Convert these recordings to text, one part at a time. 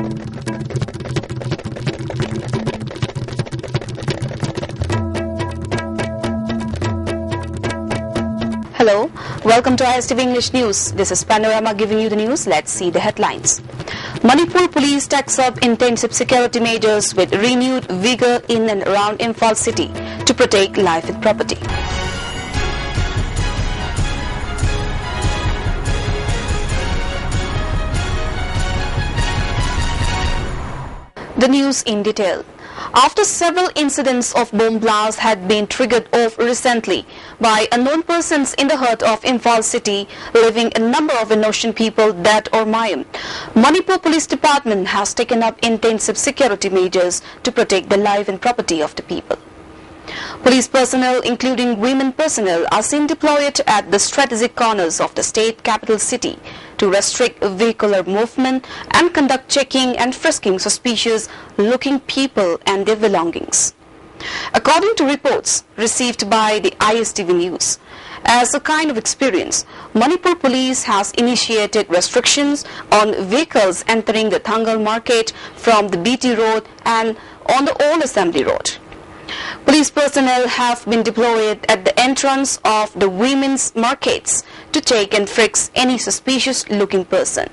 Hello, welcome to ISTV English News. This is Panorama giving you the news. Let's see the headlines. Manipur police takes up intensive security measures with renewed vigor in and around Imphal city to protect life and property. The news in detail. After several incidents of bomb blasts had been triggered off recently by unknown persons in the heart of Imphal city, leaving a number of innocent people dead or maimed, Manipur Police Department has taken up intensive security measures to protect the life and property of the people. Police personnel, including women personnel, are seen deployed at the strategic corners of the state capital city to restrict vehicular movement and conduct checking and frisking suspicious-looking people and their belongings. According to reports received by the ISTV News, as a kind of experience, Manipur Police has initiated restrictions on vehicles entering the Thangal market from the BT Road and on the Old Assembly Road. Police personnel have been deployed at the entrance of the women's markets to check and frisk any suspicious-looking person.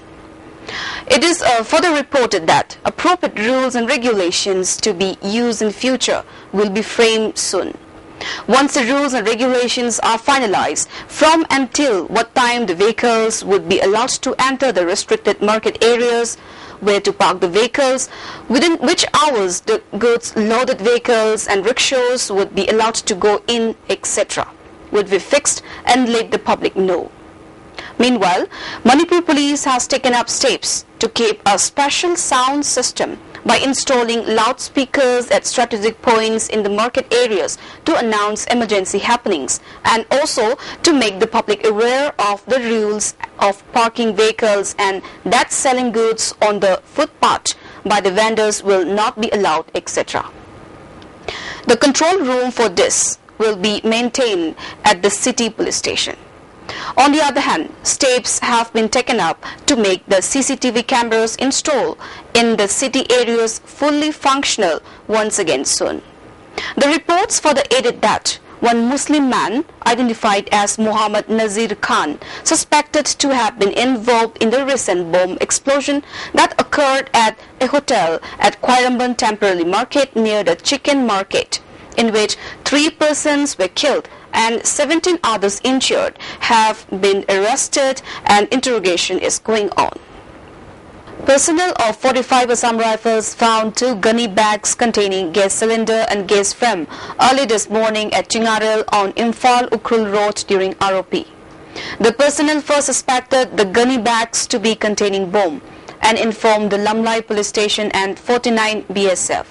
It is further reported that appropriate rules and regulations to be used in future will be framed soon. Once the rules and regulations are finalized, from and till what time the vehicles would be allowed to enter the restricted market areas, where to park the vehicles, within which hours the goods loaded vehicles and rickshaws would be allowed to go in, etc., would be fixed and let the public know. Meanwhile, Manipur Police has taken up steps to keep a special sound system by installing loudspeakers at strategic points in the market areas to announce emergency happenings and also to make the public aware of the rules of parking vehicles and that selling goods on the footpath by the vendors will not be allowed, etc. The control room for this will be maintained at the city police station. On the other hand, steps have been taken up to make the CCTV cameras installed in the city areas fully functional once again soon. The reports further added that one Muslim man, identified as Muhammad Nazir Khan, suspected to have been involved in the recent bomb explosion that occurred at a hotel at Khairamban Temporary Market near the Chicken Market, in which 3 persons were killed and 17 others injured, have been arrested and interrogation is going on. Personnel of 45 Assam Rifles found 2 gunny bags containing gas cylinder and gas frame early this morning at Chingarel on Imphal Ukrul Road during ROP. The personnel first suspected the gunny bags to be containing bomb and informed the Lamlai police station and 49 BSF.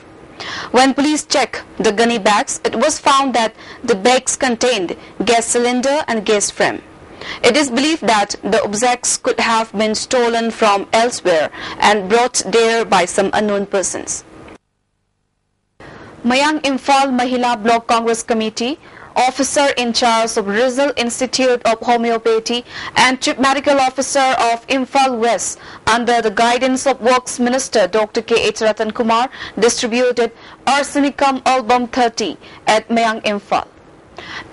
When police checked the gunny bags, it was found that the bags contained gas cylinder and gas frame. It is believed that the objects could have been stolen from elsewhere and brought there by some unknown persons. Mayang Imphal Mahila Block Congress Committee, Officer in charge of Rizal Institute of Homeopathy and Chief Medical Officer of Imphal West under the guidance of Works Minister Dr. K.H. Ratan Kumar distributed Arsenicum Album 30 at Mayang Imphal.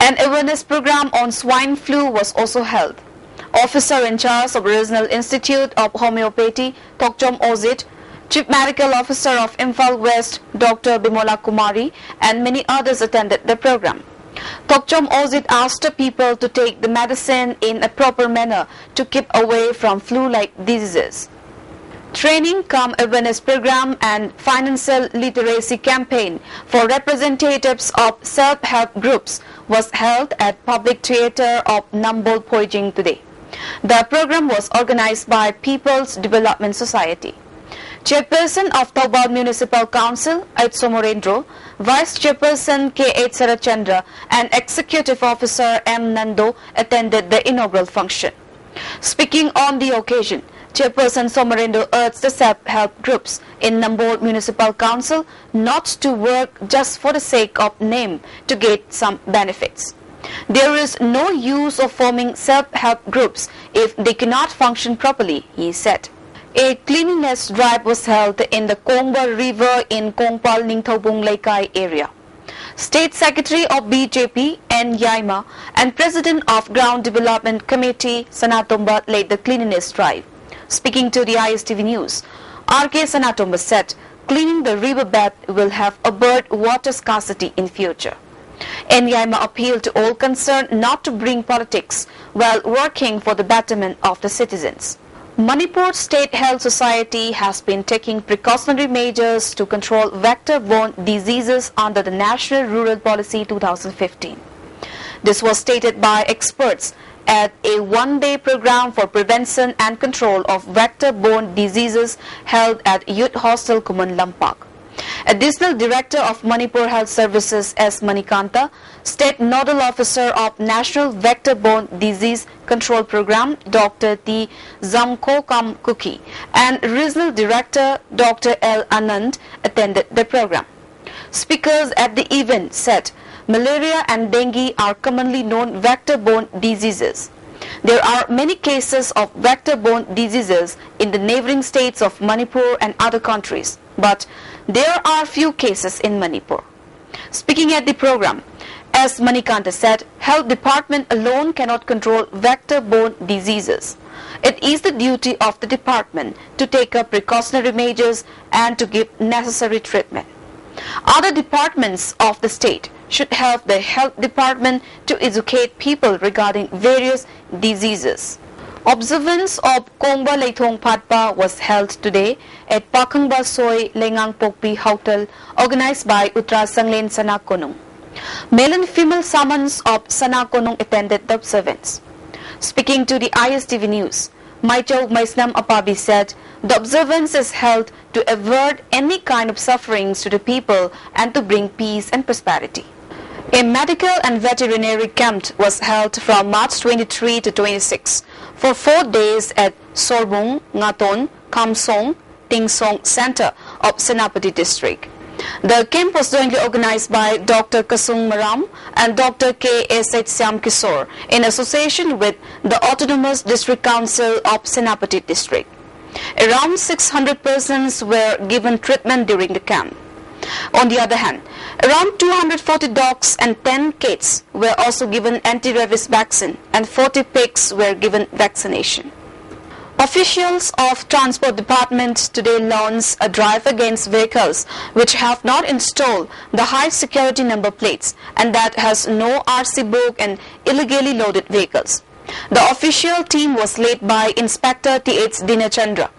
An awareness program on swine flu was also held. Officer in charge of Regional Institute of Homeopathy, Tokchom Ozit, Chief Medical Officer of Imphal West, Dr. Bimola Kumari, and many others attended the program. Tokchom Ozit asked people to take the medicine in a proper manner to keep away from flu-like diseases. Training cum awareness program and financial literacy campaign for representatives of self-help groups was held at Public Theatre of Nambol Poijing today. The program was organized by People's Development Society. Chairperson of Taubal Municipal Council, Aitso Morendro, Vice Chairperson K.H. Sarachandra and Executive Officer M. Nando attended the inaugural function. Speaking on the occasion, Chairperson Somarendo urged the self-help groups in Nambol Municipal Council not to work just for the sake of name to get some benefits. There is no use of forming self-help groups if they cannot function properly, he said. A cleanliness drive was held in the Kongba River in Kongpal Ningthobung Laikai area. State Secretary of BJP N. Yaima and President of Ground Development Committee Sanatomba led the cleanliness drive. Speaking to the ISTV News, R.K. Sanatomba said cleaning the riverbed will have averted water scarcity in future. N. Yaima appealed to all concerned not to bring politics while working for the betterment of the citizens. Manipur State Health Society has been taking precautionary measures to control vector-borne diseases under the National Rural Policy 2015. This was stated by experts at a one-day program for prevention and control of vector-borne diseases held at Youth Hostel Kuman Lampak. Additional Director of Manipur Health Services S. Manikanta, State Nodal Officer of National Vector-Borne Disease Control Program Dr. T. Zamkokam Kuki and Regional Director Dr. L. Anand attended the program. Speakers at the event said malaria and dengue are commonly known vector-borne diseases. There are many cases of vector-borne diseases in the neighboring states of Manipur and other countries, but there are few cases in Manipur. Speaking at the program, as Manikanta said, Health Department alone cannot control vector-borne diseases. It is the duty of the department to take up precautionary measures and to give necessary treatment. Other departments of the state should help the health department to educate people regarding various diseases. Observance of Kongba Leithong Patpa was held today at Pakangba Soy Lengang Pokpi Hotel, organized by Utra Sanglen Sanakonong. Male and female summons of Sanakonong attended the observance. Speaking to the ISTV News, Maichau Maisnam Apabi said the observance is held to avert any kind of sufferings to the people and to bring peace and prosperity. A medical and veterinary camp was held from March 23 to 26 for 4 days at Sorbung, Ngaton, Kamsong, Tingsong Center of Senapati District. The camp was jointly organized by Dr. Kasung Maram and Dr. K. S. H. Syam Kisor in association with the Autonomous District Council of Senapati District. Around 600 persons were given treatment during the camp. On the other hand, around 240 dogs and 10 cats were also given anti-rabies vaccine and 40 pigs were given vaccination. Officials of Transport Department today launched a drive against vehicles which have not installed the high security number plates and that has no RC book and illegally loaded vehicles. The official team was led by Inspector T.H. Dinachandra.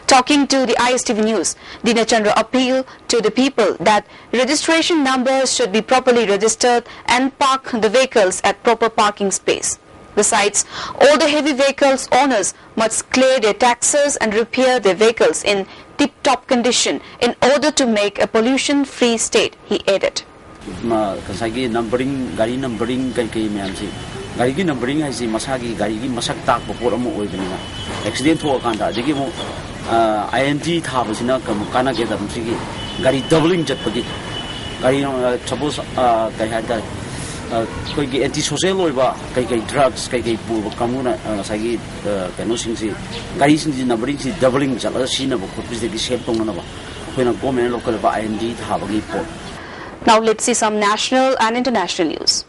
Talking to the ISTV News, Dinachandra appealed to the people that registration numbers should be properly registered and park the vehicles at proper parking space. Besides, all the heavy vehicles owners must clear their taxes and repair their vehicles in tip-top condition in order to make a pollution-free state, he added. Numbering, gari numbering kay mayamsi. Gari numbering ay si masagi gari masak tak popor mo oy benina. Accident ho kanda digi mo INT thaba sina kana ke dam sigi gari doubling jat pagi. Gari suppose kay hada koi gi anti social oiba kay drugs kay pu kamuna sagi kano sing si gari sing numbering si doubling jat sina bo khopis de shape tong na ba. Koina government local ba INT thaba gi po. Now let's see some national and international news.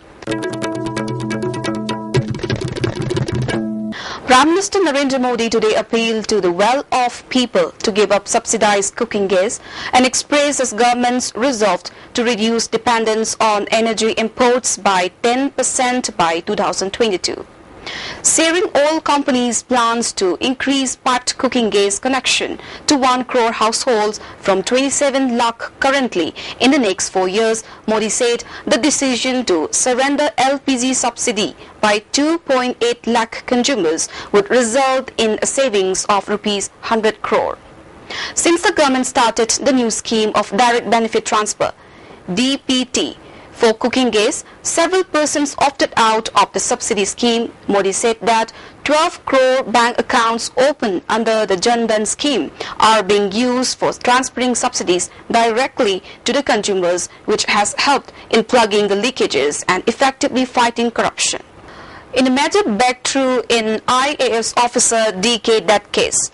Prime Minister Narendra Modi today appealed to the well-off people to give up subsidized cooking gas and expressed his government's resolve to reduce dependence on energy imports by 10% by 2022. Sharing all companies' plans to increase piped cooking gas connection to 1 crore households from 27 lakh currently in the next 4 years, Modi said the decision to surrender LPG subsidy by 2.8 lakh consumers would result in a savings of rupees 100 crore. Since the government started the new scheme of direct benefit transfer, DPT, for cooking gas, several persons opted out of the subsidy scheme. Modi said that 12 crore bank accounts opened under the Jan Dhan scheme are being used for transferring subsidies directly to the consumers, which has helped in plugging the leakages and effectively fighting corruption. In a major breakthrough in IAS officer D.K. death case,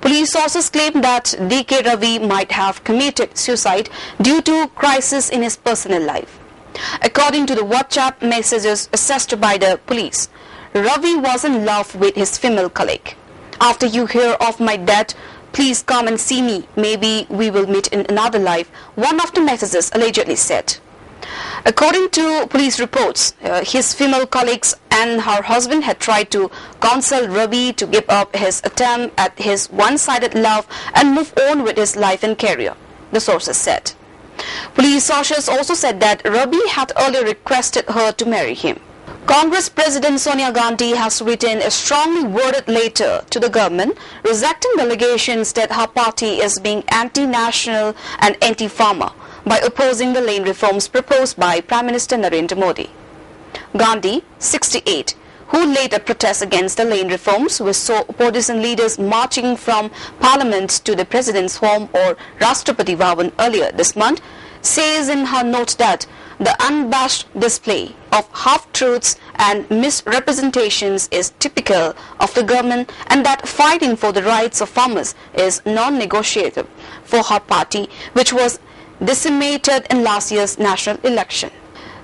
Police sources claim that D.K. Ravi might have committed suicide due to crisis in his personal life. According to the WhatsApp messages assessed by the police, Ravi was in love with his female colleague. "After you hear of my death, please come and see me. Maybe we will meet in another life," one of the messages allegedly said. According to police reports, his female colleagues and her husband had tried to console Ravi to give up his attempt at his one-sided love and move on with his life and career, the sources said. Police sources also said that Ravi had earlier requested her to marry him. Congress President Sonia Gandhi has written a strongly worded letter to the government rejecting the allegations that her party is being anti-national and anti-farmer by opposing the land reforms proposed by Prime Minister Narendra Modi. Gandhi, 68, who led a protest against the land reforms which saw opposition leaders marching from Parliament to the President's home or Rashtrapati Bhavan earlier this month, says in her note that the unabashed display of half-truths and misrepresentations is typical of the government and that fighting for the rights of farmers is non-negotiable for her party, which was decimated in last year's national election.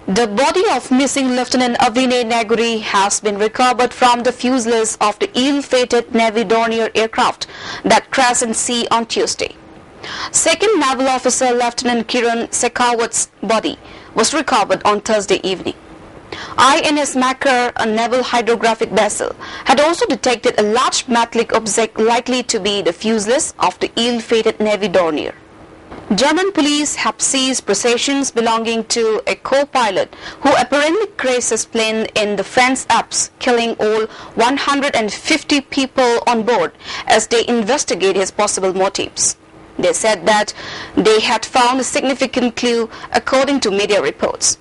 The body of missing Lieutenant Avinay Naguri has been recovered from the fuselage of the ill-fated Navy Dornier aircraft that crashed in sea on Tuesday. Second Naval Officer Lieutenant Kiran Shekhawat's body was recovered on Thursday evening. INS Makar, a naval hydrographic vessel, had also detected a large metallic object likely to be the fuselage of the ill-fated Navy Dornier. German police have seized possessions belonging to a co-pilot who apparently crashed his plane in the French Alps, killing all 150 people on board as they investigate his possible motives. They said that they had found a significant clue according to media reports.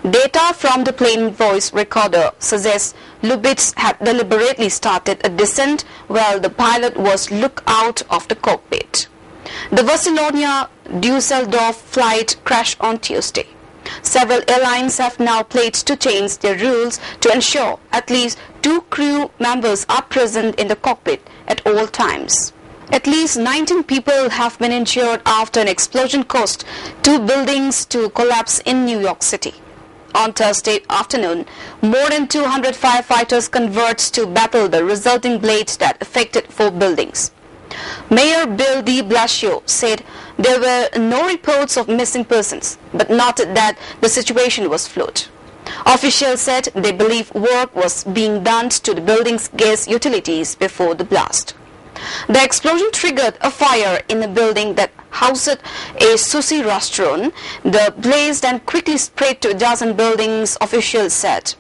Data from the plane voice recorder suggests Lubitz had deliberately started a descent while the pilot was looked out of the cockpit. The Barcelona-Dusseldorf flight crashed on Tuesday. Several airlines have now pledged to change their rules to ensure at least 2 crew members are present in the cockpit at all times. At least 19 people have been injured after an explosion caused 2 buildings to collapse in New York City. On Thursday afternoon, more than 200 firefighters converged to battle the resulting blaze that affected 4 buildings. Mayor Bill de Blasio said there were no reports of missing persons, but noted that the situation was fluid. Officials said they believe work was being done to the building's gas utilities before the blast. The explosion triggered a fire in a building that housed a sushi restaurant. The blaze then quickly spread to a dozen buildings, officials said.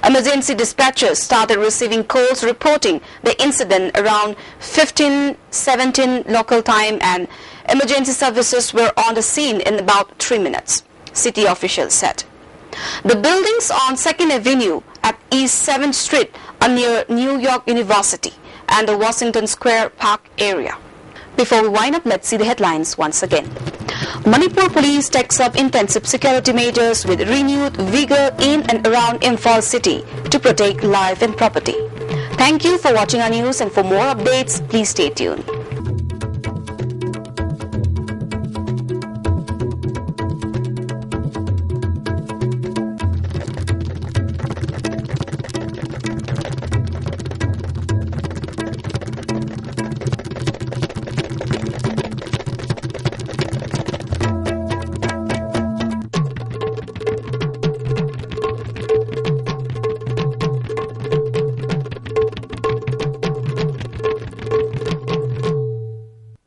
Emergency dispatchers started receiving calls reporting the incident around 15:17 local time, and emergency services were on the scene in about 3 minutes, city officials said. The buildings on 2nd Avenue at East 7th Street are near New York University and the Washington Square Park area. Before we wind up, let's see the headlines once again. Manipur police takes up intensive security measures with renewed vigor in and around Imphal city to protect life and property. Thank you for watching our news, and for more updates, please stay tuned.